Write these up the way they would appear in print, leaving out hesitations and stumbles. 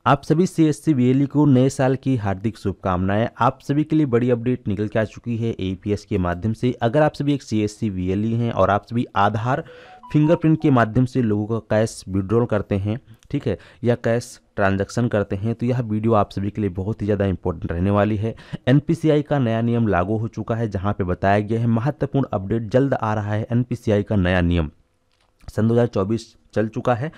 आप सभी CSC BLE को नए साल की हार्दिक शुभकामनाएं। आप सभी के लिए बड़ी अपडेट निकल के आ चुकी है एपीएस के माध्यम से। अगर आप सभी एक सीएससी बीएलई हैं और आप सभी आधार फिंगरप्रिंट के माध्यम से लोगों का कैश विड्रॉल करते हैं, ठीक है, या कैश ट्रांजैक्शन करते हैं, तो यह वीडियो आप सभी के लिए बहुत ही ज़्यादा इंपॉर्टेंट रहने वाली है। एनपीसीआई का नया नियम लागू हो चुका है, जहां पे बताया गया है महत्वपूर्ण अपडेट जल्द आ रहा है। एनपीसीआई का नया नियम सन 2024 चल चुका है।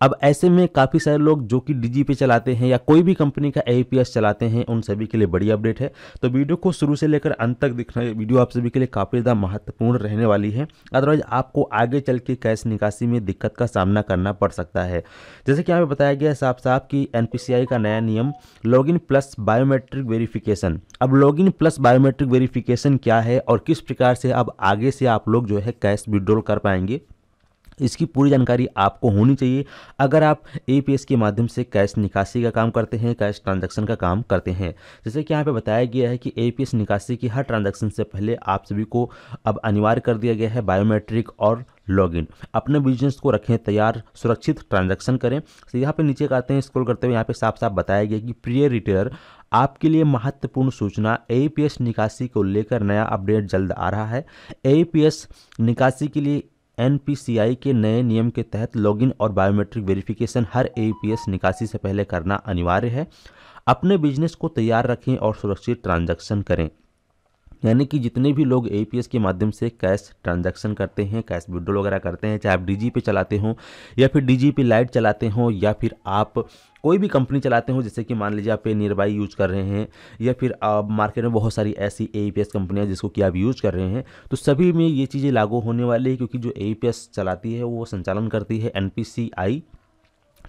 अब ऐसे में काफ़ी सारे लोग जो कि डीजी पे चलाते हैं या कोई भी कंपनी का एपीएस चलाते हैं, उन सभी के लिए बड़ी अपडेट है। तो वीडियो को शुरू से लेकर अंत तक देखना, वीडियो आप सभी के लिए काफ़ी ज़्यादा महत्वपूर्ण रहने वाली है। अदरवाइज आपको आगे चल के कैश निकासी में दिक्कत का सामना करना पड़ सकता है। जैसे कि यहाँ पे बताया गया है साफ साफ कि एनपीसीआई का नया नियम लॉगिन प्लस बायोमेट्रिक वेरिफिकेशन। अब लॉगिन प्लस बायोमेट्रिक वेरिफिकेशन क्या है और किस प्रकार से अब आगे से आप लोग जो है कैश विड्रॉल कर पाएंगे, इसकी पूरी जानकारी आपको होनी चाहिए अगर आप एपीएस के माध्यम से कैश निकासी का काम करते हैं, कैश ट्रांजैक्शन का काम करते हैं। जैसे कि यहाँ पे बताया गया है कि एपीएस निकासी की हर ट्रांजैक्शन से पहले आप सभी को अब अनिवार्य कर दिया गया है बायोमेट्रिक और लॉगिन। अपने बिजनेस को रखें तैयार, सुरक्षित ट्रांजैक्शन करें। तो यहाँ पे नीचे आते हैं, स्क्रॉल करते हुए यहाँ पे साफ साफ बताया गया कि प्रिय रिटेलर, आपके लिए महत्वपूर्ण सूचना, एपीएस निकासी को लेकर नया अपडेट जल्द आ रहा है। एपीएस निकासी के लिए एनपीसीआई के नए नियम के तहत लॉगिन और बायोमेट्रिक वेरिफिकेशन हर एपीएस निकासी से पहले करना अनिवार्य है। अपने बिजनेस को तैयार रखें और सुरक्षित ट्रांजैक्शन करें। यानी कि जितने भी लोग एपीएस के माध्यम से कैश ट्रांजैक्शन करते हैं, कैश विड्रॉल वगैरह करते हैं, चाहे आप डीजी पे चलाते हो या फिर डीजी पे लाइट चलाते हो या फिर आप कोई भी कंपनी चलाते हो, जैसे कि मान लीजिए आप नियर बाई यूज कर रहे हैं या फिर आप मार्केट में बहुत सारी ऐसी एपीएस कंपनियां जिसको कि आप यूज कर रहे हैं, तो सभी में ये चीज़ें लागू होने वाली है। क्योंकि जो एपीएस चलाती है वो संचालन करती है एनपीसीआई,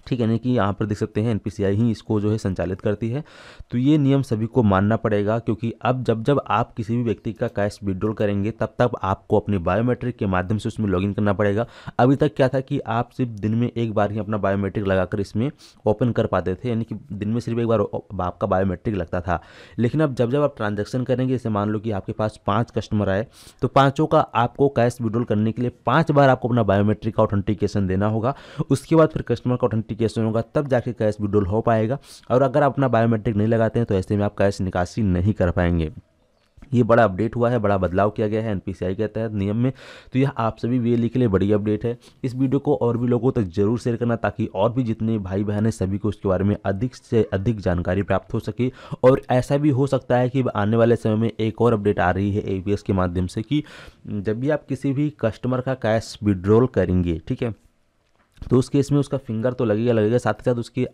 ठीक है, नहीं कि यहाँ पर देख सकते हैं एनपीसीआई ही इसको जो है संचालित करती है। तो ये नियम सभी को मानना पड़ेगा, क्योंकि अब जब आप किसी भी व्यक्ति का कैश विड्रॉल करेंगे तब आपको अपने बायोमेट्रिक के माध्यम से उसमें लॉगिन करना पड़ेगा। अभी तक क्या था कि आप सिर्फ दिन में एक बार ही अपना बायोमेट्रिक लगाकर इसमें ओपन कर पाते थे, यानी कि दिन में सिर्फ एक बार आपका बायोमेट्रिक लगता था। लेकिन अब जब आप ट्रांजेक्शन करेंगे, जैसे मान लो कि आपके पास 5 कस्टमर आए, तो पाँचों का आपको कैश विड्रॉल करने के लिए 5 बार आपको अपना बायोमेट्रिक का ऑथेंटिकेशन देना होगा। उसके बाद फिर कस्टमर का ऑथेंटिकेशन होगा, तब जाके कैश विड्रॉल हो पाएगा। और अगर आप अपना बायोमेट्रिक नहीं लगाते हैं तो ऐसे में आप कैश निकासी नहीं कर पाएंगे। ये बड़ा अपडेट हुआ है, बड़ा बदलाव किया गया है एनपीसीआई के तहत नियम में। तो यह आप सभी बीएलई के लिए बड़ी अपडेट है। इस वीडियो को और भी लोगों तक जरूर शेयर करना, ताकि और भी जितने भाई बहन हैं सभी को उसके बारे में अधिक से अधिक जानकारी प्राप्त हो सके। और ऐसा भी हो सकता है कि आने वाले समय में एक और अपडेट आ रही है एपीएस के माध्यम से कि जब भी आप किसी भी कस्टमर का कैश विड्रॉल करेंगे, ठीक है, तो उस केस में उसका फिंगर तो लगेगा, साथ ही साथ उसके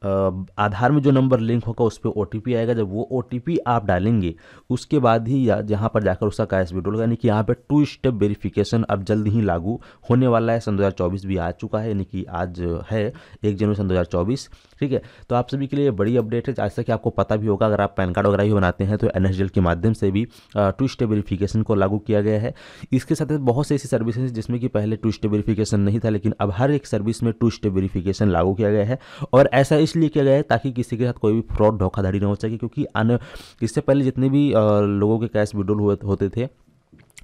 आधार में जो नंबर लिंक होगा उस पर ओटीपी आएगा। जब वो ओटीपी आप डालेंगे उसके बाद ही जहाँ पर जाकर उसका कैश विड्रॉल, यानी कि यहाँ पे 2 स्टेप वेरिफिकेशन अब जल्द ही लागू होने वाला है। सन 2024 भी आ चुका है, यानी कि आज है 1 जनवरी सन 2024, ठीक है। तो आप सभी के लिए बड़ी अपडेट है। जैसा कि आपको पता भी होगा, अगर आप पैन कार्ड वगैरह भी बनाते हैं तो एनएसडीएल के माध्यम से भी 2 स्टेप वेरिफिकेशन को लागू किया गया है। इसके साथ बहुत से ऐसी सर्विसेज जिसमें कि पहले 2 स्टेप वेरिफिकेशन नहीं था, लेकिन अब हर एक सर्विस में 2 स्टेप वेरिफिकेशन लागू किया गया है। और ऐसा इसलिए किया गया है ताकि किसी के साथ कोई भी फ्रॉड धोखाधड़ी ना हो सके। क्योंकि इससे पहले जितने भी लोगों के कैश विड्रॉल होते थे,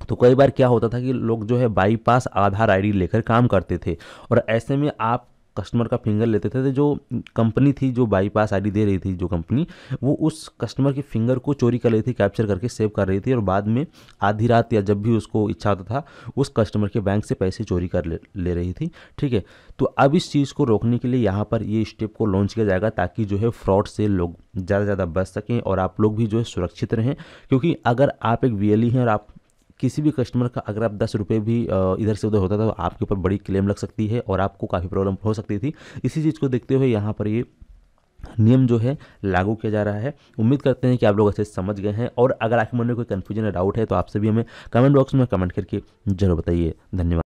तो कई बार क्या होता था कि लोग जो है बाईपास आधार आईडी लेकर काम करते थे, और ऐसे में आप कस्टमर का फिंगर लेते थे। तो जो कंपनी थी जो बाईपास आईडी दे रही थी, जो कंपनी, वो उस कस्टमर के फिंगर को चोरी कर रही थी, कैप्चर करके सेव कर रही थी, और बाद में आधी रात या जब भी उसको इच्छा होता था उस कस्टमर के बैंक से पैसे चोरी कर ले रही थी, ठीक है। तो अब इस चीज़ को रोकने के लिए यहाँ पर ये स्टेप को लॉन्च किया जाएगा, ताकि जो है फ्रॉड से लोग ज़्यादा से ज़्यादा बच सकें और आप लोग भी जो है सुरक्षित रहें। क्योंकि अगर आप एक वीएलई हैं और आप किसी भी कस्टमर का अगर आप 10 रुपये भी इधर से उधर होता था, तो आपके ऊपर बड़ी क्लेम लग सकती है और आपको काफ़ी प्रॉब्लम हो सकती थी। इसी चीज़ को देखते हुए यहाँ पर ये नियम जो है लागू किया जा रहा है। उम्मीद करते हैं कि आप लोग अच्छे से समझ गए हैं। और अगर आपके मन में कोई कन्फ्यूजन या डाउट है तो आप सभी हमें कमेंट बॉक्स में कमेंट करके जरूर बताइए। धन्यवाद।